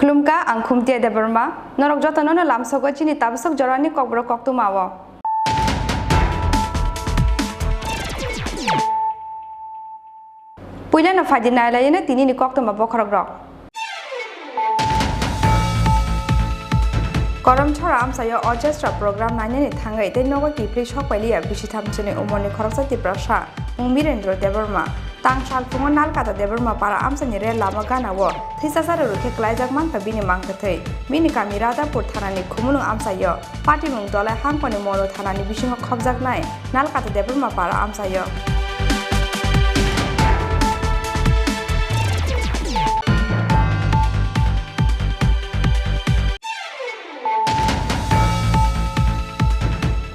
Klumka ang khumtia Debbarma norok jotono no lamsogo chini tabsok jorani kokbro koktumawo Puila na fadina layena tini ni koktuma bokhorok Koram chora amsayo orchestra program nanya ni thangai te nogo kipli shok pailia bisitham chene umoni khoroksa Tripura Mirendra Debbarma Tang shal pungo nal kata Debbarma para amsa ni re lama gana wo thisasa ro ke klaijak man ka bini mangkathei bini kamirada pur thanani khumunu amsayo party mung dolai hangpani molo thanani bisingo khobjak nai nal kata Debbarma para amsayo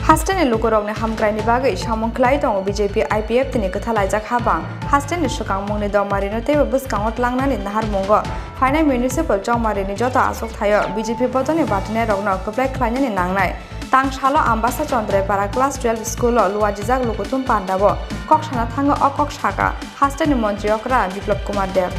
Hasten lukorok ne hamkrai ni bagai samong khlai dong BJP IPF tini kathalai jak habang hasten ni sukang mong ni domari no tebe buskangot langna ni nahar mongo final municipal jongmari ni jota asok thayo BJP bodoni batne rokno koplai khlaina ni nangnai tang shalo ambasa chandre para class 12 school lo luajijak lukutum pandabo koksana thango okok shaka hasten ni mantri okra biplop kumar dev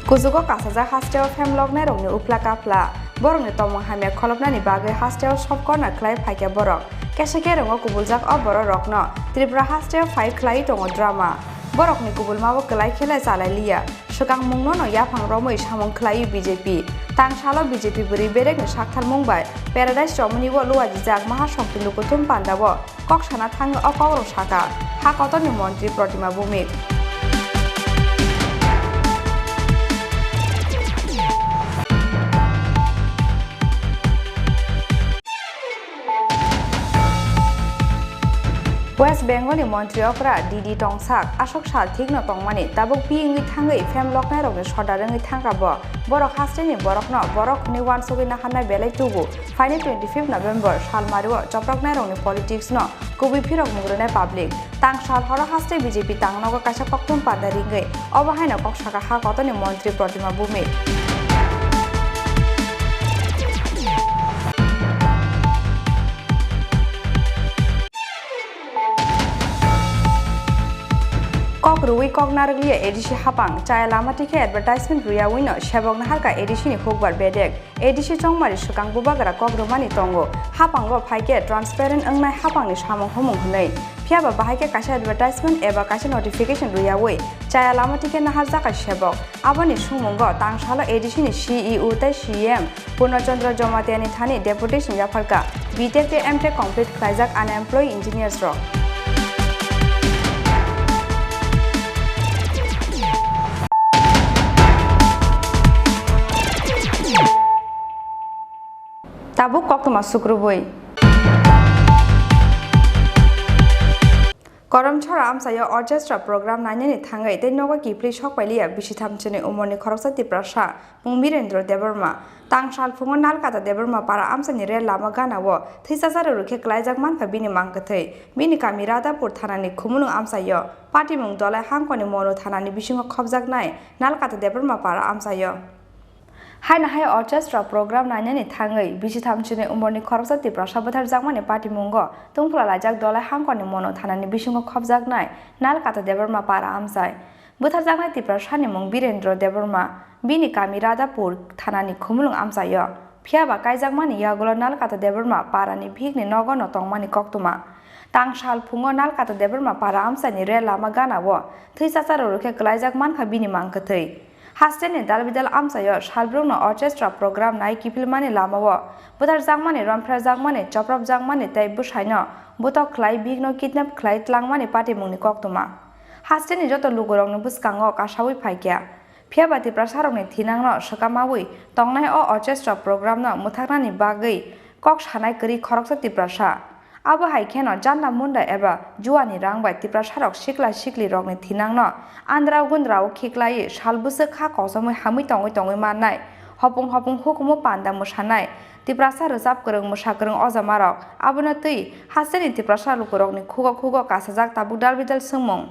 Kuzuko kasaja hostel famlog na rongni upla kapla borong ni tomong hamya kholopna ni bagai hostel shop corner klai phaike borok kesake rongo kubuljak o borok rokno Tripura hostel 5 klai tongo drama borok ni kubulmabo klai khela chalai liya sukang mungno no yaphang romoi samong klai BJP tang shalo BJP buri berek ni sakthal mungbai paradise chomni wo luaji jak maha sompilu kutum pandabo koksana thango okoro saka hakoto ni mantri Pratima Bhumik West Bengal ni Montri okra Didi Tongsak Ashok Shal thik no tongmani tabuk pi ngi thangai famlok na rong sodarang thangkabo borok hasten ni borok no borok ni wan sogi na hanai belai tubu final 25 November shal mariwo choprok na rong ni politics no kubi phirok mugrone public tang shal horo haste BJP tang no kaisa koktum padari ngai obahai no koksaka ha kotoni Montri Pratima Bhumik Kok ruwi kok nargliya edisi hapang chaya lama tike advertisement ruya wino shabok na halka edisi ni hokbar bedek edisi chongmari sukang bubagra kok rumani tongo hapang go phaike transparent angnai hapang ni samong homong hunai phiaba bahaike kaisa advertisement eba kaisa notification ruya wei chaya lama tike na har jaka shabok aboni sumongo tangshala edisi ni CEO tai CM Purnachandra Jomatiani thani deputation jafalka BTech te MTech complete khaijak unemployed engineers ro Tabuk kok masuk rubui. Koram chora amsayo orchestra program nanya ni thangai te nogo kipli shok pailia bisitham chene umoni khoroksa Tripura Mirendra Debbarma tang shal phungo nal kata Debbarma para amsa ni re lama gana wo thisasa ro ke klaijak man ka bini mangkathei bini kamirada pur thanani khumunu amsayo party mung dolai hangkoni mono thanani bisingo khobjak nai nal kata Debbarma para amsayo Haina hai orchestra program nanya ni thangai bisitham chene umorni khoroksa Tripura bothar jakmani party mungo tungfla lajak dolai hangkoni mono thanani bisingo khobjak nai nal kata Debbarma para amsai bothar jaknai Tripura ni mung Mirendra Debbarma bini kamiradapur thanani khumulung amsayo phiaba kaijakmani yagulo nal kata Debbarma para ni bhigni nogo no tongmani koktuma तांसाल फुङो नालकाता Debbarma पारा आमसानि रे लामा गानावो थैसासा रोखे गलायजाक मानखा बिनि मांखथै हास्टेनि दालबिदाल आमसायो सालब्रुनो orchestra programme नाय किफिलमानि लामावो बुथार जांमानि रमफ्रा जांमानि चप्रब जांमानि तै बुसाइनो बुतो खलाय बिगनो kidnap खलाय tlangमानि party मुंनि कक्तमा हास्टेनि जतो लुगुरंनो बुसकांगो कासावै फाइक्या फियाबाति प्रसारंनि थिनांनो सकामावै तंनाय अ orchestra प्रोग्रामनो मुथाकनानि बागै कक सानाय करि खरकसा तिप्रसा आबो हाइखेनो जानला मुन्दा एबा जुवानि रांबाय तिप्रसारक सिक्ला सिक्लि रगनि थिनांनो आन्द्राव गुन्द्राव खिक्लायै सालबुसो खा कसमै हामै तङै मारनाय हपुं हपुं हुकुमु पान्दा मोसानाय तिप्रसा रोजाब गोरों मोसागोरों अजामारक आबोनो तै हास्टेनि तिप्रसा लुगुरंनि खुगो कासाजाक ताबुक दालबिदाल सोंमं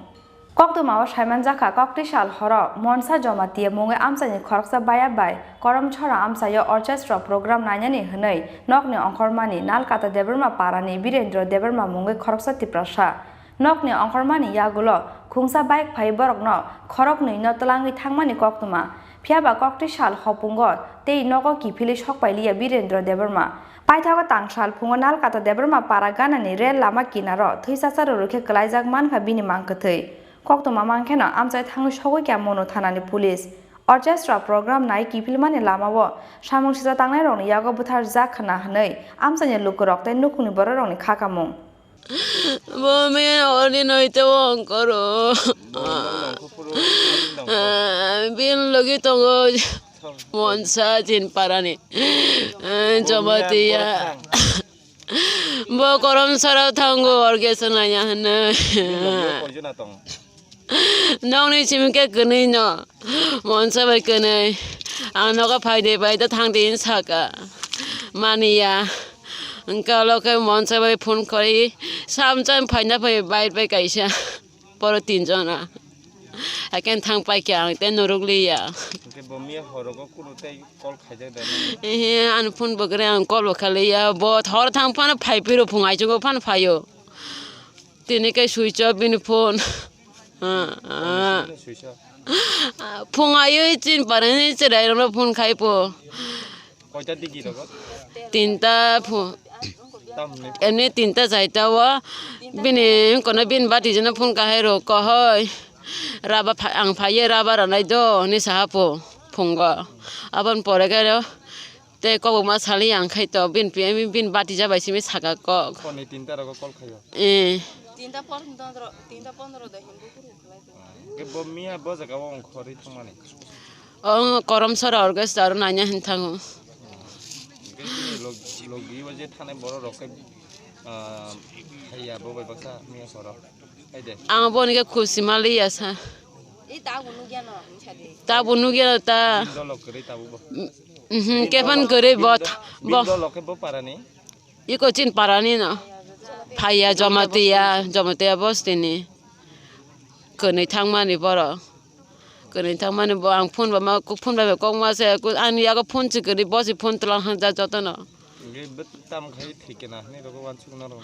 कक्तमाव साइमान जाखा कक्तिसाल हर मनसा जमातिया मुङै आमसानि खरकसा बाय करम छरा आमसायो अर्केस्ट्रा प्रोग्राम नायनानि हनै नकनि अंखरमानि नालकाता देबरमा पारानि वीरेन्द्र देबरमा मुङै खरकसा तिप्रसा नकनि अंखरमानि यागुलो खुंसा बाइक फाइ बरकनो खरक नैनो तलाङै थांमानि कक्तमा फियाबा कक्तिसाल हपुंग तै नगो किफिलै सकपाइलिया वीरेन्द्र देबरमा पाइथागो तांसाल फुङो नालकाता देबरमा पारा गानानि रेल लामा किनारो थैसासा रोखे गलायजाक मानखा बिनि मांखथै कक्तमा मांखेनो आमसाय थाङै सगै क्या मनो थानानि पुलिस अर्केस्ट्रा प्रोग्राम नाय किफिलमानि लामावो सामुंसिजा तांनाय रंनि यागो बुथार जाखना हनै आमसानि लुगुरक तै नुकुनि बर रंनि खाकामुं Bome ori noite wonkoro. Bin logi tongo monsa jin parani. Jomatiya. Bo korom sarau thango orgesa nanya hana. Nongni chimke kene no. Monsa bai kene. Anoga phaide bai ta thangde insaka. Mania. Kalau ke monsa bai phone kori samjam phaina bai bai bai kaisa poro tinjona akan thang pai kyang te norugli ya ke bomia horogo kurute kol khaja da an phone bogre an kol khali ya bo thor thang pan phai piro phungai jugo pan phayo tini kai switch off bin phone phungai chin parani chirai ro phone khai po koita digi rogo tinta phone Ini tinta zaita wa bini kono bin bati jena phone kahero kahoi raba ang phaye raba ranai do ni sahapo phonga aban pore garo te ko ma sali ang khai to bin bati jabai simi saka ko koni tinta rogo kol khayo tinta 15 da hindu ke bomia boza ka won khori thumani korom sara orgestar nanya hintango logi waje thane boro roke haya bo bai baksa miya soro aide ang boni ke khusimali asa ta bunu gya ta do lokre tabu bo ke pan kore bot do loke bo parani iko chin parani na phaya jamatia bostini kone thangmani boro kene thangmani bo ang phone ba ma ko phone ba ko ma se ko an ya ko phone chi kene bo si phone tlang hang ja jota na ge betam khai thikena ne rogo wan chu na ro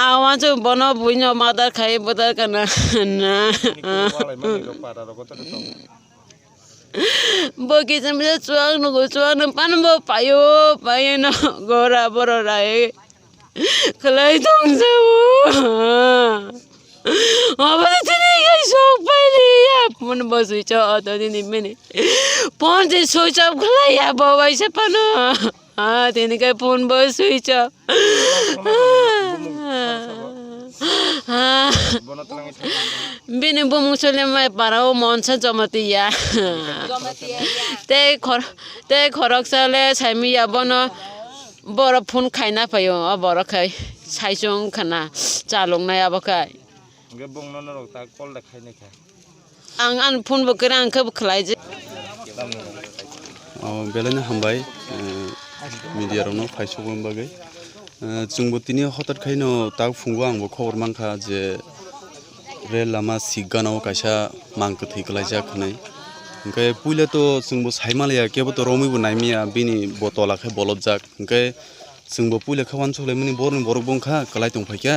a wan chu bono buino madar khai bodar kana na wala ma ro para rogo to to bo ki sam je chuang no go chuang no pan bo payo no gora boro rai khlai dong sa Apa tadi guys sok pali ya pun bosu cok tadi ni meni pun di switch off kala ya bawa siapa no tadi kai pun bosu cok bini bom musulim mai parau monsa jomatiya te khorok sale sami ya bono bora phun khaina payo bora khai saijong khana chalong na ya bakai ge bong no ro ta kol da khai ne kha an phun bokra an khab khlai je belene hambai media rong no phaisu bom bagai jungbo tini hotat khaino ta phungo ang bo khobor mankha je rel lama sigano kaisa mangko thiklai ja khnai ओंखाय पुइला तो जोंबो साइमालाया केबो तो रोमि बो नाइमिया बिनि बोतला खै बलद जाक ओंखाय जोंबो पुइला खवान सले मनि बरन बरक बंखा कलाय दंफायका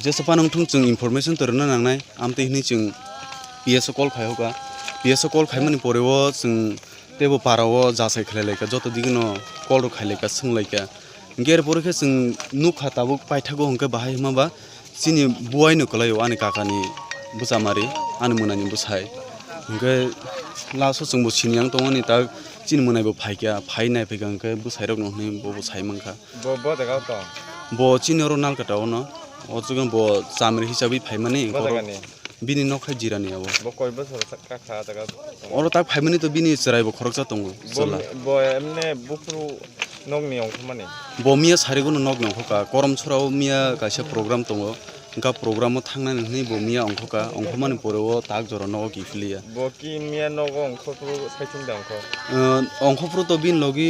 जेसपा नोंथुं जों इनफरमेशन तरना नांनाय आमते हिनि जों पीएस कॉल खायबा पीएस कॉल खायमनि परेव जों तेबो पाराव जासाय खलायलायका जत दिगनो कल खायलायका सोंलायका ger pore ke sing nu khata bu paithago hongke bahai maba chini buai no kolayo ani kakani busamari ani munani busai hongke laso sungbo siniang tongoni ta chin munai bo phaikya phai nai phega hongke busai rok no hne bo sai mangkha bo daga to bo chini ro nal kata ono ojugan bo chamri hisabi phaimani bini nokhai jirani abo bo koi bosor ka kha daga oro tak phaimani to bini cherai bo khoroksa tongo sola bo emne bufru nogni ongkhmani bo mia sarigono nog nongkhoka korom chorao mia kaisa program tongo ga programo thangnani hne bo mia ongkhoka ongkhomani poreo tak jora nogo kifilia bo ki mia nogo ongkhopru saichung da ongkho ongkhopru to bin logi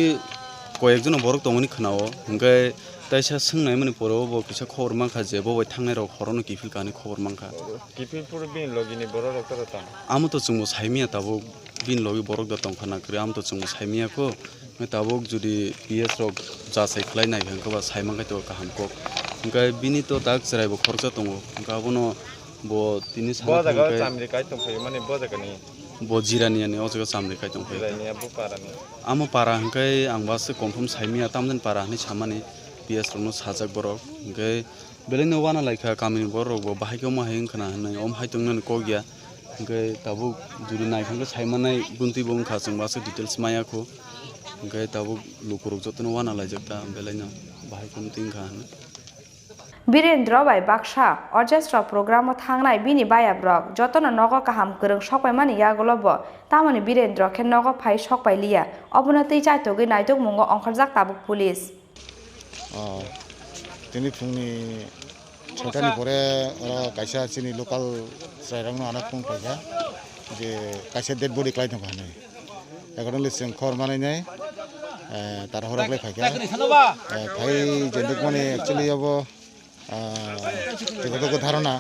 koyekjono borok tongoni khnao hingkai taisa swngnai mani poreo bo kisa khobor mangkha je bo thangnai rok horono kifil kani khobor mangkha kifil pur bin logini borok rok ta amo to chungmo saimia tabo bin logi borok da tongkhana kri am to chungmo saimia ko tabok judi PS rok jasai khlai nai hangka ba saimangkai to kaham kok hingkai bini to tak cherai bo khorcha tongo hingka abono bo tini bo sana daga chamri kai tongphai mani bo daga ni bo jirani ani o jaga samri kai tongphai jirani bu parani amo para hingkai angbase confirm saimia tamden para ni samani PS rok no sajak borok hingkai beleno wana laika kamini borok bo bahai ma heng khana hanai om haitongnan ko gya hingkai tabuk judi naikhangka saimanai bunti bong kha chungbase details maya ko hingkai tabuk lukurok jotono wana laijakta beleno bahai kom tingkha Birendra bai Baksha orchestra program thangnai bini bayabrok jotono nogo kaham kurung sokpai mani yagolobo tamani Birendra khe nogo phai sokpai liya obuna tei chaitogi naitok mungo ongkharjak tabuk police tini phungni chotani pore ora kaisa chini local sairangno anak phung paja je kaisa dead body klai thong khane ekodon liseng khor manai nai tar horok le phaika phai jenduk mane actually abo jogotogo dharona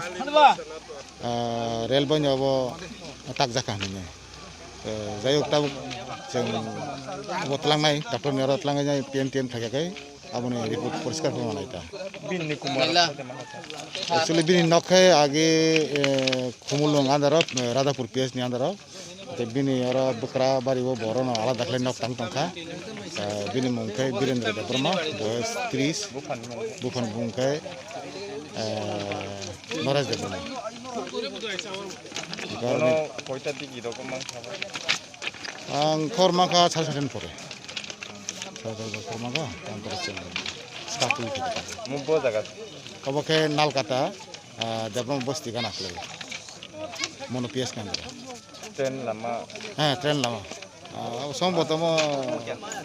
rail bany abo tak jaka hane jayok tabuk jeng abo tlangnai doctor ni aro tlangai nai pm thaka kai abone report poriskar ko manaita bin ni kumar actually bin nokhe age khumulong andaro radhapur ps ni andaro te bini ora bukra bari wo borono ala dakhle nok tang tangkha bini mungkai Birendra Debbarma boys 30 bufan bungkai Noraj Debbarma kono koita digi rok mang khaba ang khormaka salsaten pore khormaka ampersen statu mu bo daga kabake nalkata Debbarma bosti kana khle mono ps kan ten lama tren lama সম্ভবত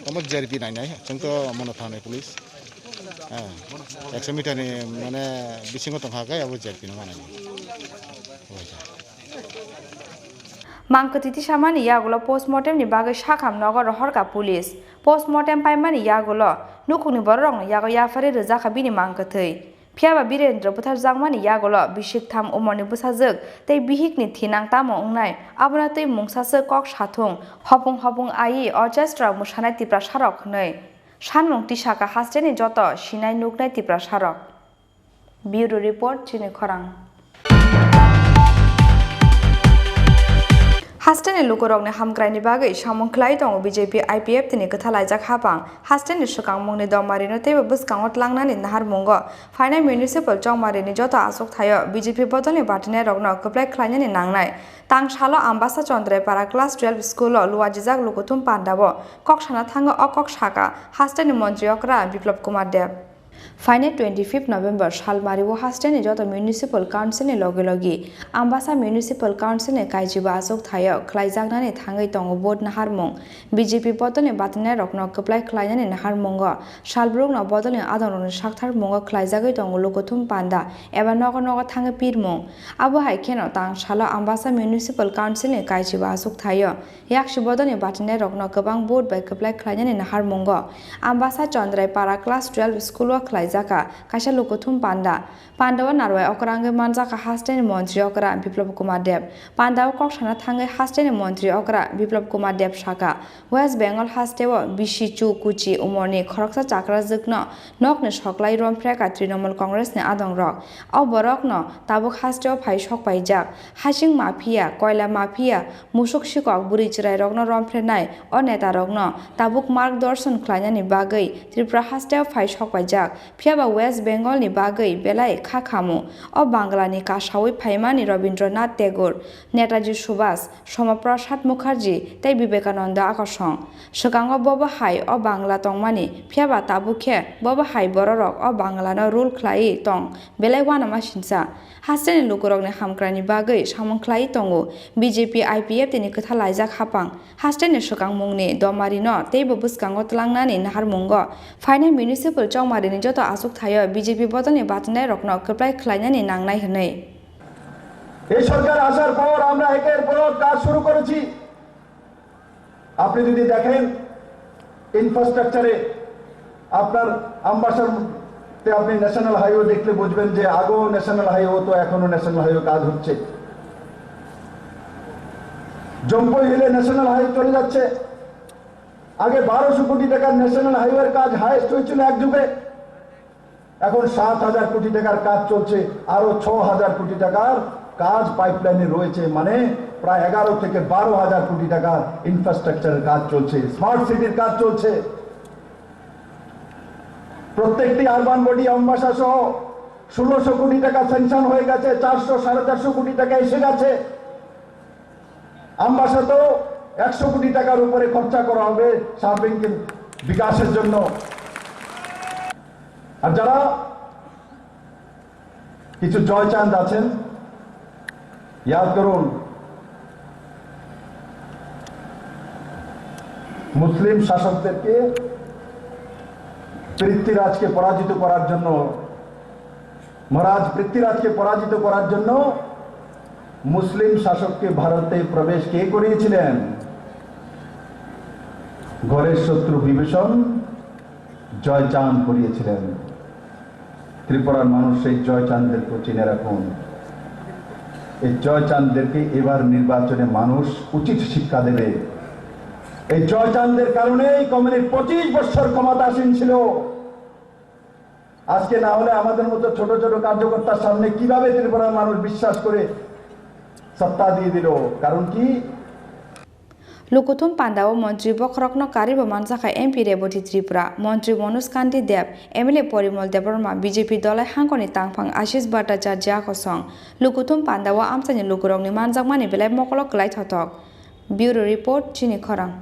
আমার GRP নাই নাই जोंथ' মনে थानाय police 100 मिटारनि माने बिसिङाव थांखाय आबो जिआरपि नङा नाय Mangkati samani yagulo postmortem ni bagai sakam nogo rohorka police postmortem paimani yagulo nukuni borong yago yafare rejaka bini mangkatei Phiaba Birendra buthar jangmani yagulo bishik tham umorni busajak tei bihikni thinang tamo ungnai abona tei mungsase kok sathung hopung ai orchestra musanai tipra sarok hnei sanmung tisaka hasteni joto sinai nuknai tipra sarok Bureau report Chini Khorang Hasteni lukurokni hamkraini bagai samung khlai tongo BJP IPF tini kathalaijak hapang hasteni sukangmungni dommarino teibo buskangot langnani nahar mungo fainai municipal chongmarini joto asok thayo BJP bodolni batinai rokno koplai khlainani nangnai tang salo ambasa chondrai para class 12 school luwajijak lukuthum pandabo koksana thango okok saka hasteni montri okra Biplop Kumar Deb Faine 25 November Shalmariwo hasteni joto municipal council ni logi ambasa municipal council ni kaijiba asok thayo khlaijaknani thangai tongo board naharmung BJP bodolni batinai rokno koplai khlainani naharmungo Shalbrukno bodolni adononi sakthar mungo khlaijagai tongo lukuthum panda eba nogo thangai pirmung abo hai keno tang salo ambasa municipal council ni kaijiba asok thayo yakshi bodolni batinai rokno gobang board bai koplai khlainani naharmungo ambasa chondrai para class 12 school khlaijaka kaisa lukuthum panda pandawa narwai okrangge manjaka hasteni mantri okra biplop kumar deb pandawa koksana thangai hasteni mantri okra biplop kumar deb shaka West Bengal hastewo bishichu kuchi umorni khoroksa chakra jukno nokne soklai romfreka Trinamool Congress ni adong rok au borokno tabuk hastewo phai sokpaijak hasing mafia koila mafia musuk sikok buri chirai rokno romfrenai o neta rokno tabuk margdorshon khlainani bagui Tripura hastewo phai sokpaijak phiaba West Bengal ni bagui belai khakhamu o Bangla ni kashawi phaimani Rabindranath Tagore Netaji Subhash Shamaprasad Mukherjee tei Vivekananda akosong sekango bobo hai o Bangla tongmani phiaba tabukhe bobo hai bororok o Bangla no rule khlai tong belai wanama sinsa hasteni lukurokni hamkrani bagui samung khlai tongo BJP IPF tini kotha laijak hapang hasteni sekang mungni domari no teibo buskango tlangnani naharmungo phaina municipal chongmari ni joto asuk thayo BJP bodoni batanai rokno kplai khlainani nangnai hnei এই সরকার আসার পর আমরা একের পর কাজ শুরু করেছি আপনি যদি দেখেন ইনফ্রাস্ট্রাকচারে আপনার আমবাসাতে আপনি ন্যাশনাল হাইওয়ে দেখলে বুঝবেন যে আগেও ন্যাশনাল হাইওয়ে তো এখনো ন্যাশনাল হাইওয়ে কাজ হচ্ছে জম্পই হিলে ন্যাশনাল হাইওয়ে চলে যাচ্ছে আগে 1200 কোটি টাকার ন্যাশনাল হাইওয়ের কাজ হাইয়েস্ট হয়েছিল এক যুগে এখন 7000 কোটি টাকার কাজ চলছে আরো 6000 কোটি টাকার কাজ পাইপলাইনে রয়েছে মানে প্রায় 11 থেকে 12000 কোটি টাকার ইনফ্রাস্ট্রাকচারের কাজ চলছে স্মার্ট সিটির কাজ চলছে প্রত্যেকটি আরবান বডি আমবাসা সহ 1600 কোটি টাকা স্যাংশন হয়ে গেছে 400-450 কোটি টাকা এসে গেছে আমবাসা তো 100 কোটি টাকার উপরে খরচা করা হবে সার্বিক বিকাশের জন্য আর যারা কিছু জয়চাঁদ আছেন याद করুন মুসলিম শাসকদেরকে পৃথ্বীরাজকে পরাজিত করার জন্য মহারাজ পৃথ্বীরাজকে পরাজিত করার জন্য মুসলিম শাসককে ভারতে প্রবেশ কে করিয়েছিলেন ঘরের শত্রু বিভীষণ জয়চাঁদ করিয়েছিলেন ত্রিপুরার মানুষ সেই জয়চাঁদদেরকে চিনে রাখুন এই জয়চাঁদদেরকে এবার নির্বাচনে মানুষ উচিত শিক্ষা দেবে এই জয়চাঁদের কারণেই কমিউনিস্ট 25 বছর ক্ষমতাসীন ছিল আজকে না হলে আমাদের মতো ছোট ছোট কার্যকর্তার সামনে কিভাবে ত্রিপুরার মানুষ বিশ্বাস করে সত্তা দিয়ে দিল কারণ কি Lukuthum Pandao Mantri Bokrokno Karibo Mansaka MP Reboti Tripura Mantri Manoj Kanti Deb MLA Porimol Debbarma BJP Dolai Hangkoni Tangphang Ashish Bhattacharya Kosong Lukuthum Pandao Amsani Lukurongni Manjakmani Belai Mokolok Klai Thotok Bureau Report Chini Khorang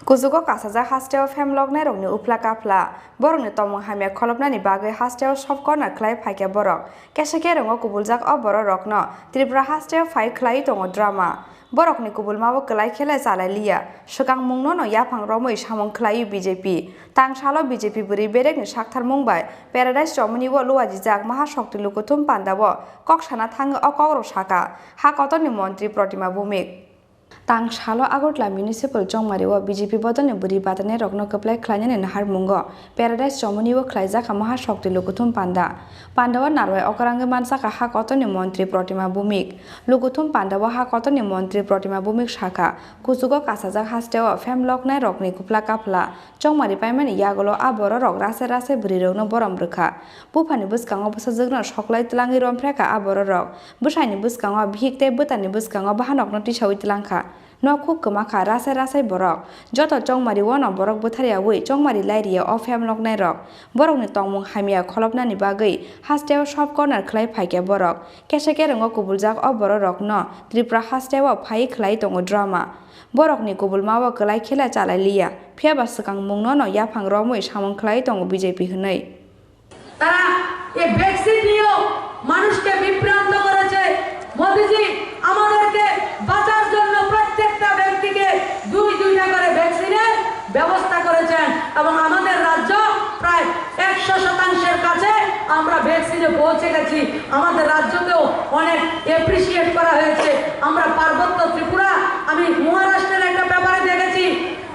Kuzugo kasaja hasteo femlognai rokni upla kapla borokni tomong hamya kholopnani bagui hasteo sob corner khlai phaike borok kesake rongo kubuljak o borok rokno Tripura hasteo phai khlai tongo drama borokni kubulmabo klai khelai chalai liya sekang mungno no yaphang romoi samong khlai BJP tangsalo BJP buri berekni sakthar mungbai Paradise Chomoni wo luaji jak mahashokti Lukuthum Pandao koksana thang o kogro saka ha kotoni mantri Pratima Bhumik Tang Shalo Agotla Municipal Chongmari wo BJP bodone buri batane rokno kaplai khlainani nahar mungo Paradise Chomoni wo khlaijaka mahashokti Lukuthum Pandawa narwai okrangge mansaka ha kotoni mantri Pratima Bhumik Lukuthum Pandawa ha kotoni mantri Pratima Bhumik shaka kusugo kasajak hasteo femlognai rokni kupla kapla Chongmari paimani yagolo aboro rok rase buri rokno borom rukha bufani buskango busajogno soklai tlangi rompreka aboro rok busaini buskango bhikte butani buskango bahanokno tisawi tlangkha Nokuk kemaka rase borok joto chongmari wono borok butharia wei chongmari lairia o femlognai rok borok ni tongmung hamia kholopnani bagui hasteo sob corner khlai phaike borok kesake rongo kubuljak o borok rok no Tripura hasteo phai khlai tongo drama borok ni kubulmabo klai khela chalai liya phiaba sakang mungno no yaphang romoi samong khlai tongo BJP hnei তারা এই vaccine নিয়ে মানুষকে বিভ্রান্ত করেছে মোদিজি আমাদেরকে বাঁচার জন্য প্রত্যেকটা ব্যক্তিকে দুইটা করে ভ্যাকসিনের ব্যবস্থা করেছেন এবং আমাদের রাজ্য প্রায় 100% কাছে আমরা ভ্যাকসিনে পৌঁছে গেছি আমাদের রাজ্যকেও অনেক অ্যাপ্রিশিয়েট করা হয়েছে আমরা পার্বত্য ত্রিপুরা আমি মহারাষ্ট্রের একটা ব্যাপারে দেখেছি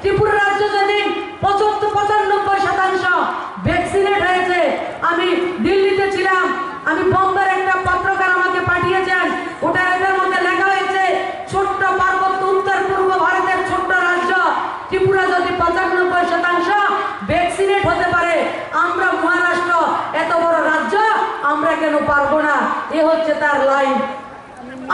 ত্রিপুরা রাজ্য যেদিন 75% কেন পারবো না, এ হচ্ছে তার লাইন।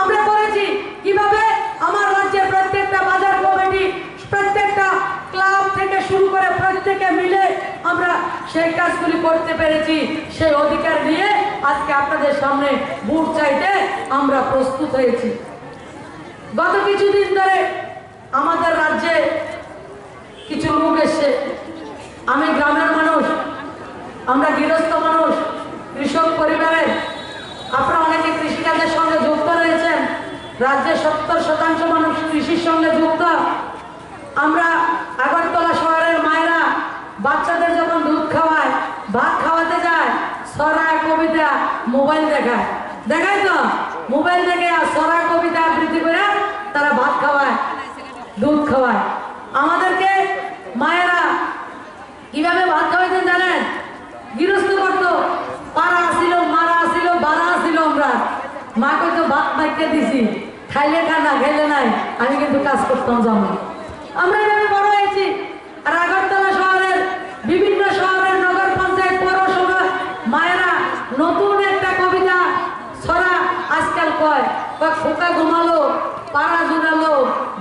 আমরা করেছি কিভাবে আমার রাজ্যের প্রত্যেকটা বাজার কমিটি, প্রত্যেকটা ক্লাব থেকে শুরু করে প্রত্যেকে মিলে আমরা সেই কাজগুলি করতে পেরেছি। সেই অধিকার নিয়ে আজকে আপনাদের সামনে ভোট চাইতে আমরা প্রস্তুত হয়েছি। গত কিছুদিন ধরে আমাদের রাজ্যে কিছু লোক এসছে, আমি গ্রামের মানুষ, আমরা গৃহস্থ মানুষ, কৃষক পরিবারের, আপনারা অনেকে কৃষিকাজের সঙ্গে যুক্ত রয়েছেন। রাজ্যের 70% মানুষ কৃষির সঙ্গে যুক্ত। আমরা আগরতলা শহরের মায়েরা বাচ্চাদের যখন দুধ খাওয়ায়, ভাত খাওয়াতে যায়, ছড়া কবিতা মোবাইল দেখায়, দেখায় তো মোবাইল দেখে আর ছড়া কবিতা আবৃত্তি করে তারা ভাত খাওয়ায়, দুধ খাওয়ায়। আমাদেরকে মায়েরা কিভাবে ভাত খাওয়াইতেন জানেন? গৃহস্থ করতো, পাড়া আসিল, মারা আসিল, বাড়া আসিল, আমরা মা কইতো ভাত মাইকে দিছি, খাইলে খানা, খাইলে নাই, আমি কিন্তু কাজ করতাম জানো। আমরা এভাবে বড় হয়েছি। আর আগরতলা শহরের বিভিন্ন শহরের নগর পঞ্চায়েত, পৌরসভা মায়েরা নতুন একটা কবিতা ছড়া আজকাল কয়, খোকা ঘুমালো, পাড়া জুড়ালো,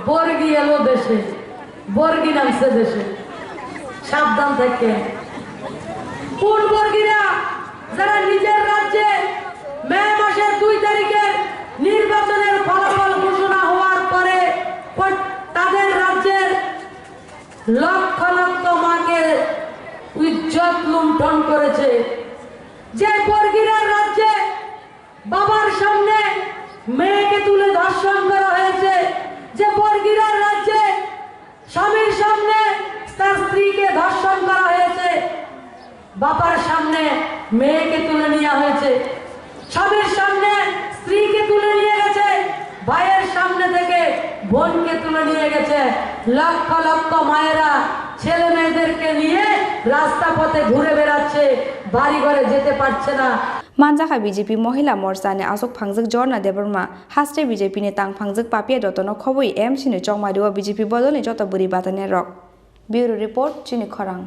বর্গি এলো দেশে, বর্গি নামছে দেশে, সাবধান থেকে। কোন বর্গীরা? যারা নিজের রাজ্যে মে মাসের 2 তারিখের নির্বাচনের ফলাফল ঘোষণা হওয়ার পরে তাদের রাজ্যের লক্ষ লক্ষ মাকে ইজ্জত লুণ্ঠন করেছে। যে বর্গীরা রাজ্যে বাবার সামনে মেয়েকে তুলে ধর্ষণ করা হয়েছে, যে বর্গীরা রাজ্যে স্বামীর সামনে তার স্ত্রীকে ধর্ষণ করা হয়েছে, বাবার সামনে মেয়েকে তুলে নেওয়া হয়েছে, স্বামীর সামনে স্ত্রীকে তুলে নিয়ে গেছে, ভাইয়ের সামনে থেকে বোনকে তুলে নিয়ে গেছে। লক্ষ লক্ষ মায়েরা ছেলে মেয়েদেরকে নিয়ে রাস্তা পথে ঘুরে বেড়াচ্ছে, বাড়ি ঘরে যেতে পারছে না। मानजाखा बीजेपी महिला मोर्चा ने आसोक फांगजक जरना देबरमा हास्टे बीजेपी ने तांग फांगजक पापिया दतनो खबई एमसी ने चौमारिवा बीजेपी बदलनि जत बुरी बातने रक। ब्यूरो रिपोर्ट चिनी खरांग।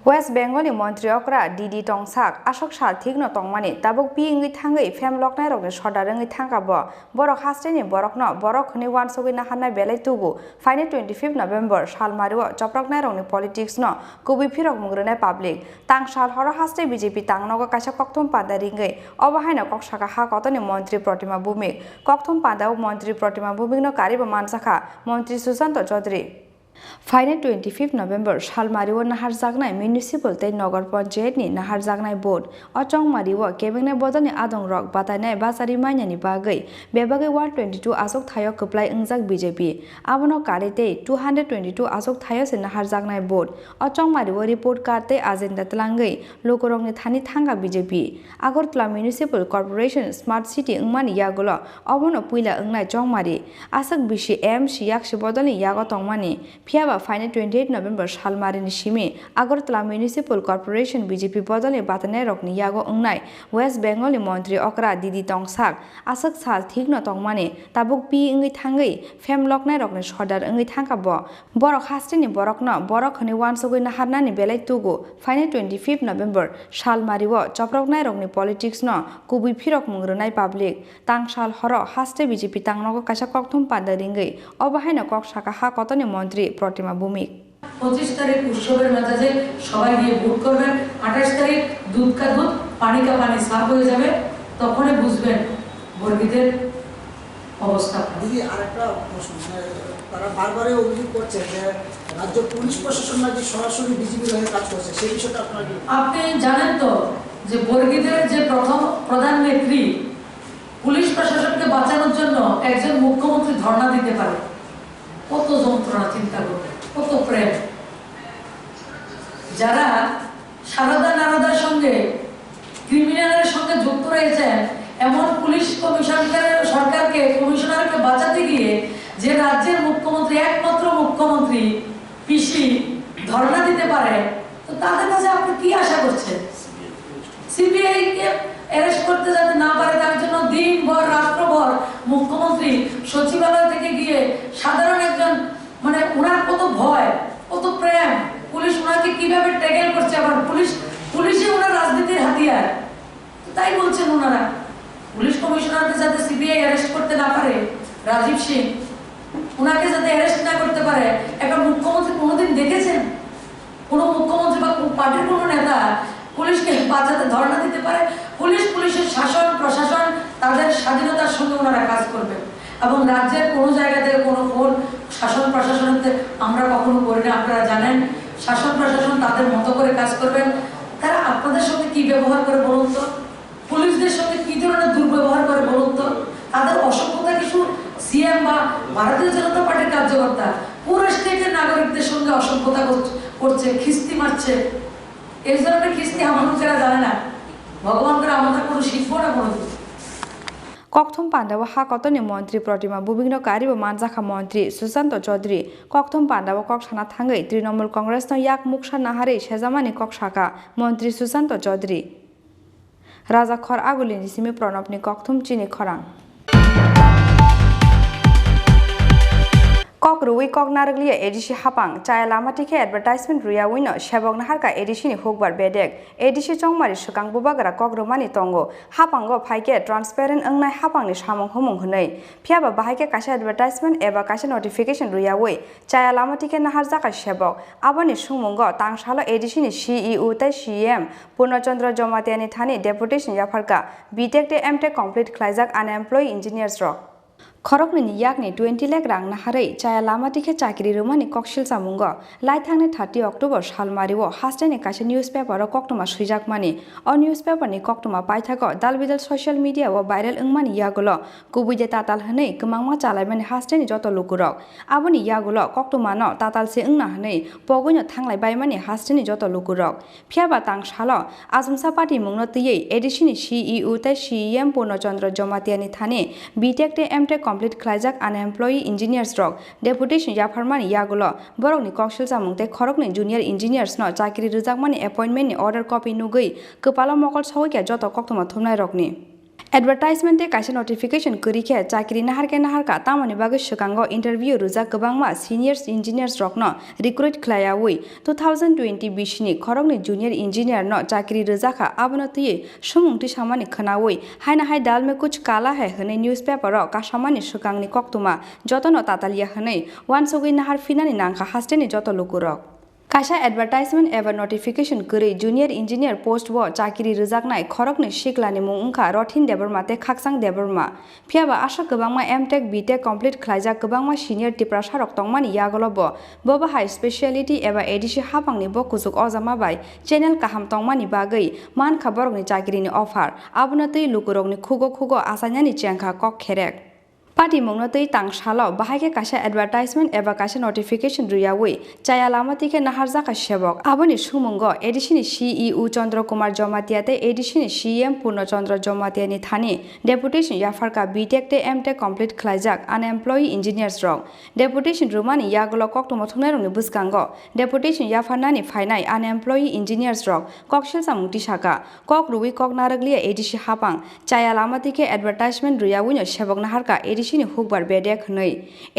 वेस्ट बेंगलनि मंत्री अक्रा डीडी टंगसाक आसक साल थिगनो तंगमानि ताबुक पिंगै थांगै फेम लकनाय रकनि सदारंगै थांगाबो बरक हास्टेनि बरकनो बरकनि वानसगै नाहानाय बेलाय तुगु फाइने 25 नवेम्बर सालमारिव चप्रकनाय रकनि पलिटिक्स न कुबि फिरक मुग्रनाय पाब्लिक तांग साल हर हास्टे बीजेपी तांगनगो कासा कक्थम पादारिंगै अबहायना कक्साका हा कतनि मंत्री प्रतिमा भूमिक कक्थम पादाव मंत्री प्रतिमा भूमिकनो कारिबो मानसाखा मंत्री सुशांत चौधरी फाइने 25 नवेम्बर सालमारिव नाहार जागनाय म्युनिसिपल तै नगर पंचायतनि नाहार जागनाय बोर्ड अचंगमारिव केबेंनाय बदलनि आदं रक बातायनाय बाजारि माइनानि बागै बेबागै 122 आसक थायो कप्लाय अंजाक बीजेपी आबनो कारिते 222 आसक थायो से नाहार जागनाय बोर्ड अचंगमारिव रिपोर्ट कार्डते एजेंडा तलांगै लोकरंगनि थानि थांगा BJP Agartala municipal corporation smart city अंगमानि यागुल अबनो पुइला अंगनाय चंगमारि आसक बिसि एमसी याक्सि बदलनि याग तंगमानि फियाबा फाइने 28 नवेम्बर सालमारिनि सिमी आगरतला म्युनिसिपल कर्पोरेशन बीजेपी बदलनि बातनाय रकनि यागो अंगनाय वेस्ट बेंगलनि मंत्री अक्रा डीडी टंगसाक आसक साल थिगनो तंगमानि ताबुक पि अंगै थांगै फेम लकनाय रकनि सदार अंगै थांगाबो बरक हास्टेनि बरकनो बरकनि वानसगै नाहारनानि बेलाय तुगु फाइने 25 नवेम्बर सालमारिव चप्रकनाय रकनि पलिटिक्स न कुबि फिरक मुंग्रनाय पाब्लिक तांग साल हर हास्टे बीजेपी तांगनगो कासा कक्थम पादारिंगै अबहायना कक्साका हा कतनि मंत्री प्रतिमा भूमिक 25 तारीख उत्सवेर मेजाजे सबाई गিয়ে ভোট করবেন। 28 তারিখ দুধ কা দুধ পানি কা পানি সাফ হয়ে যাবে, তখনই বুঝবেন বর্গীদের অবস্থা। দিদি আরেকটা প্রশ্ন, তারা বারবারই অভিযোগ করছে যে রাজ্য পুলিশ প্রশাসন নাকি সরাসরি বিজেপির হয়ে কাজ করছে, সেই বিষয়টা আপনারা কি? আপনি জানেন তো যে বর্গীদের যে প্রথম প্রধান নেত্রী পুলিশ প্রশাসনকে বাঁচানোর জন্য একজন মুখ্যমন্ত্রী ধর্ণা দিতে পারে, কত যন্ত্রণা চিন্তা করবে, কত প্রেম। যারা সারদা নারদার সঙ্গে ক্রিমিনালের সঙ্গে যুক্ত রয়েছেন এমন পুলিশ সরকারকে কমিশনারকে বাঁচাতে গিয়ে যে রাজ্যের মুখ্যমন্ত্রী একমাত্র মুখ্যমন্ত্রী পিসি ধর্ণা দিতে পারে, তো তাদের কাছে আপনি কি আশা করছেন? সিবিআই কে অ্যারেস্ট করতে যাতে না পারে তার জন্য দিনভর রাত্রভর মুখ্যমন্ত্রী সচিবালয় থেকে গিয়ে সাধারণ একজন মানে ওনার কত ভয়, কত প্রেম, পুলিশ ওনাকে কিভাবে ট্যাকেল করছে, আবার পুলিশ করছেন ওনারা পুলিশ কমিশনারকে যাতে সিবিআই অ্যারেস্ট করতে না পারে রাজীব সিং ওনাকে যাতে অ্যারেস্ট না করতে পারে একটা মুখ্যমন্ত্রী কোনোদিন দেখেছেন কোনো মুখ্যমন্ত্রী বা পার্টির কোনো নেতা পুলিশকে বাঁচাতে ধর্ণা দিতে পারে পুলিশের শাসন প্রশাসন তাদের স্বাধীনতার সঙ্গে ওনারা কাজ করবেন এবং রাজ্যের কোনো জায়গা থেকে কোনো ফোন শাসন প্রশাসনতে আমরা কখনো করি না আপনারা জানেন শাসন প্রশাসন তাদের মতো করে কাজ করবেন তারা আপনাদের সঙ্গে কি ব্যবহার করে বলুন তো পুলিশদের সঙ্গে কি ধরনের দুর্ব্যবহার করে বলুন তো তাদের অসভ্যতা কিছু সিএম বা ভারতীয় জনতা পার্টির কার্যকর্তা পুরো স্টেটের নাগরিকদের সঙ্গে অসভ্যতা করছে খিস্তি মারছে এই ধরনের খিস্তি আমার লোকেরা জানে না ভগবান করে আমাদের কোনো শিখবো না কোনোদিন ককথম পান্ডাব হাকতনি মন্ত্রী প্রতিমা বুবিগ্ন কারিব মানজাখা মন্ত্রী সুশান্ত চৌধুরী ককথম পান্ডাব কক সানা থাঙ্গৈ তৃণমূল কংগ্রেস ইয়াক মুখসা নাহারে সেজামানি কক শাখা মন্ত্রী সুশান্ত চৌধুরী রাজা খর আগুলিনি সিমি প্রণবনি ককথম চিনি খরাং কক রুই কক নারগলিয়া এডিসি হাপাং চায়া লামাটিকে এডভার্টাইজমেন্ট রুয়া উইনো সেবক নাহারকা এডিসিনি হুকবার বেডেক এডিসি চংমারি সুকাং বুবাগরা কক রুমানি তঙ্গো হাপাঙ্গো ফাইকে ট্রান্সপারেন্ট ওংনাই হাপাংनि সামং हुमुं हनै फियाबा बाहायके कासे एडभार्टाइजमेंट एबा कासे नोटिफिकेशन रुया उइ चाया लामाटिके नाहार जाका सेबक आबनि सुमुंगो तांसालो एडिसिनि सीईओ तै सीएम पूर्णचंद्र जमातियानि थानि डेपुटेशन याफारका बीटेक ते एमटेक कमप्लीट ख्लाइजाक आनएमप्लॉय इंजिनियर्स रक खरकनि याकनि 20 लाख रां नाहारै चाया लामाटिके चाकरि रुमानि ककसिल सामुंग लाई थांनि 30 अक्टोबर सालमारिव हास्टेनि कासे न्यूज पेपर कक्टमा सुइजाकमानि अ न्यूज पेपरनि कक्टमा पाइथाको दालबिदाल सोशल मीडिया व भाइरल ओंमानि यागुलो गुबुइदे ताताल हनै गोमांमा चालायमानि हास्टेनि जत लुकुरक आबनि यागुलो कक्टमानो तातालसे ओंना हनै पगुइनो थांलाय बायमानि हास्टेनि जत लुकुरक फियाबा तांसालो आजमसा पार्टी मुंनो तयै एडिसिनि सीईओ तै सीएम पूर्णचंद्र जमातियानि थानि बीटेक ते एमटेक कमप्लीट ख्लाइजाक आनएमप्लॉय इंजिनियर्स रक डेपुटेशन याफारमानि यागुलो बरकनि कक्सिल जामुंते खरकनि जूनियर इंजिनियर्स न चाकरि रिजाकमानि अपॉइंटमेंटनि ऑर्डर कपि नुगै कपाला मकल सौकै जत कक्टमा थुमनाय रकनि एडभार्टाइजमेंट कासे नोटिफिकेशन करिखे चाकरि नाहारका तामानि बागै सुकांगो इंटरव्यू रुजाक गोबांमा सीनियर्स इंजिनियर्स रकनो रिक्रुट ख्लायावै 2020 बिसनि खरकनि जूनियर इंजिनियर न चाकरि रिजाखा आबनो तयै सुमुंथि सामानि खोनावै हायना हाय दाल में कुछ काला है हनै न्यूज पेपर कासामानि सुकांगनि कक्तमा जतनो तातालिया हनै वानसुगै नाहार फिनानि नांखा हास्टेनि जत लुकुरक कासा एडभार्टाइजमेंट एबा नोटिफिकेशन करै जूनियर इंजिनियर पोस्ट व चाकरि रिजाकनाय खरकनि सिक्लानि मुं ओंखा रथिन देबरमा ते खाकसां देबरमा फियाबा आशा गोबांमा एमटेक बीटेक कमप्लीट ख्लाइजाक गोबांमा सिनियर टिप्रा सारक तंमानि यागलबो बबाहाय स्पेशलिटी एबा एडिसि हापांनि बकुजुक अजामाबाय चैनल काहाम तंमानि बागै मान खबरनि चाकरिनि अफार आबनतै लुकुरकनि खुगो आसायनानि चेंखा कक खेरेक पार्टी मुंगनतै तांसालो बाहायके कासे एडभार्टाइजमेंट एबा कासे नोटिफिकेशन रुयावै चाया लामाटिके नाहार जाका सेबक आबनि सुमुंगो एडिसिनि सीईओ चंद्र कुमार जमातियाते एडिसिनि सीएम पूर्णचंद्र जमातियानि थानि डेपुटेशन याफारका बीटेक ते एमटेक कमप्लीट ख्लाइजाक आनएमप्लॉय इंजिनियर्स रक डेपुटेशन रुमानि यागुलो कक्टमा थुमनायरंनि बुसकांगो डेपुटेशन याफारनानि फायनाय आनएमप्लॉय इंजिनियर्स रक ककसिल सामुंति साका कक रुइ कक नारगलिया एडिसि हापां चाया लामाटिके एडभार्टाइजमेंट रुयावैनो सेबक नाहारका एडिसिनि हुकबार बेडेक नै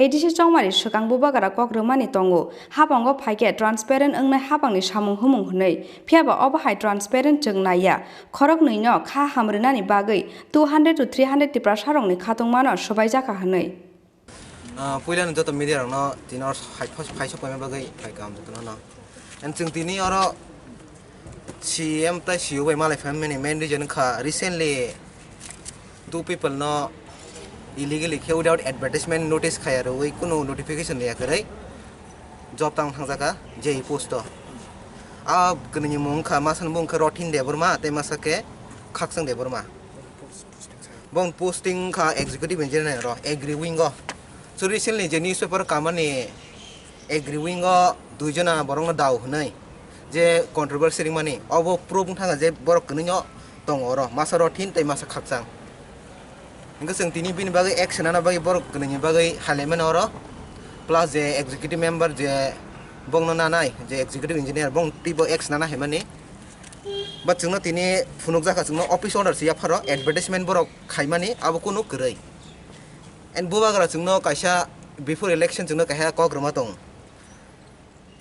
एडिसि चौमारि सुकां बुबागारा कक रुमानि तंगो हापांगो फाइके ट्रान्सपेरेन्ट ओंनाय हापांनि सामुं हुमुं हनै फियाबा अबाहाय ट्रान्सपेरेन्ट जोंनाया खरक नैनो खा हामरिनानि बागै 200 to 300 टिप्रा सारंनि खातंमानो सबाय जाका हनै पुइलानो जत मिडिया रंनो तिनर फाइसो पयमा बागै फाइ काम जतनो न एन जों तिनि अर सीएम ता सीओ बाय मालाय फेमिनि मेन रिजन खा रिसेंटली टू पीपल न illegally without advertisement notice khayaro oi kuno notification leya karai job tang thangjaka jei post a gni mong kha masan mong kha rothin deborma te masake khaksang deborma bong posting kha executive engineer ro agreeing go so recently je newspaper kamani agreeing go duijona borong daw hnai je controversy ringmani obo proof thanga je borok kninyo tongoro masa rothin te masa khaksang इनका जों दिनै बिनि बागै action आना बागै बर गनि बागै हालेमन अर प्लस जे एग्जीक्यूटिव मेंबर जे बंगनो नानाय जे एग्जीक्यूटिव इंजीनियर बंग टिबो एक्शन आना हेमानि बट जोंनो तिनि फुनुक जाखा जोंनो ऑफिस ऑर्डर से याफारो एडवर्टाइजमेंट बर खायमानि आबो कुनु गरै एन बुबागरा जोंनो कायसा बिफोर इलेक्शन जोंनो काया कग्रमा दं